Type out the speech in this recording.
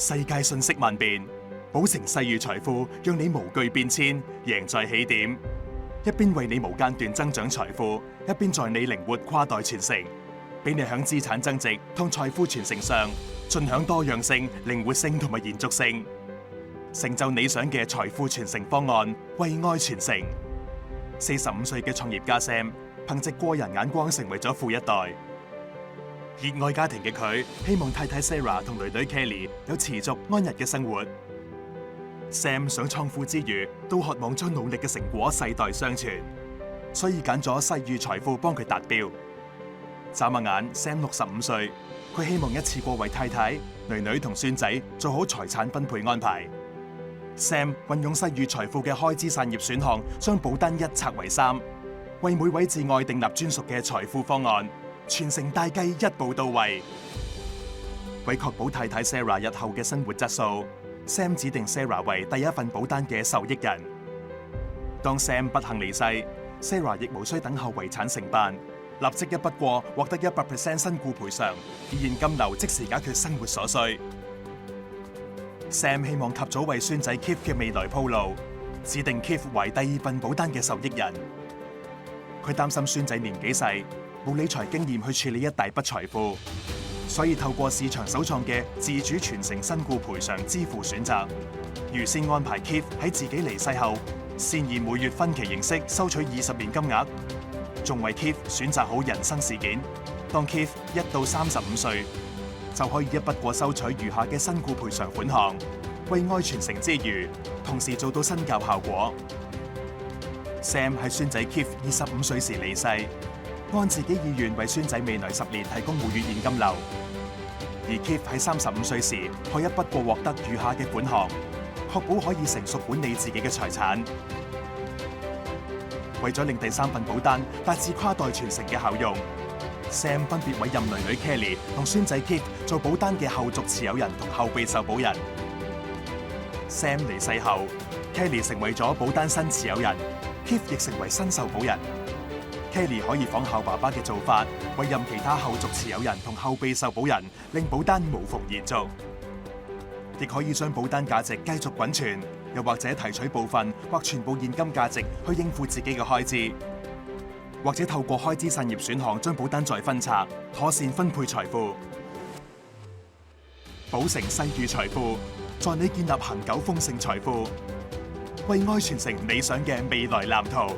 世界瞬息萬變，寶城世裕財富讓你無懼變遷，贏在起點。一邊為你無間斷增長財富，一邊在你靈活跨代傳承，俾你響資產增值同財富傳承上盡享多樣性、靈活性同埋延續性，成就你想嘅財富傳承方案，為愛傳承。45歲嘅創業家 Sam 憑藉過人眼光成為咗富一代。熱愛家庭嘅佢，希望太太 Sarah 同女女 Kelly 有持續安逸嘅生活。Sam 想創富之餘，都渴望將努力嘅成果世代相傳，所以揀咗世裕財富幫佢達標。眨下眼 ，Sam 65歲，佢希望一次過為太太、女女同孫仔做好財產分配安排。Sam 運用世裕財富嘅開支散業選項，將保單一拆為3，為每位摯愛訂立專屬嘅財富方案。傳承大計一步到位，為確保太太 Sarah 日後嘅生活質素 ，Sam 指定 Sarah 為第一份保單嘅受益人。當 Sam 不幸離世 ，Sarah 亦無需等候遺產承辦，立即一筆過獲得100% 身故賠償，以現金流即時解決生活所需。Sam 希望及早為孫仔 Keith 嘅未來鋪路，指定 Keith 為第2份保單嘅受益人。佢擔心孫仔年紀細，冇理財經驗去處理一大筆財富，所以透過市場首創嘅自主傳承身故賠償支付選擇，預先安排 Keith 喺自己離世後，先以每月分期形式收取20年金額，仲為 Keith 選擇好人生事件。當 Keith 1到35歲，就可以一筆過收取餘下嘅身故賠償款項，為愛傳承之餘，同時做到身教效果。Sam 喺孫仔 Keith 25歲時離世，按自己意願為孫仔未來10年提供每月現金流，而 Keith 喺35歲時可一筆過獲得餘下嘅款項，確保可以成熟管理自己嘅財產。為咗令第3份保單達至跨代傳承嘅效用， Sam 分別委任女女 Kelly 同孫仔 Keith 做保單嘅後續持有人同後備受保人。Sam 離世後 ，Kelly 成為咗保單新持有人， Keith 亦成為新受保人。Kelly 可以仿效爸爸嘅做法，委任其他後續持有人同後備受保人，令保單無縫延續。亦可以將保單價值繼續滾存，又或者提取部分或全部現金價值去應付自己嘅開支，或者透過開支散業選項將保單再分拆，妥善分配財富。寶城世裕財富，在你建立恆久豐盛財富，為愛傳承理想嘅未來藍圖。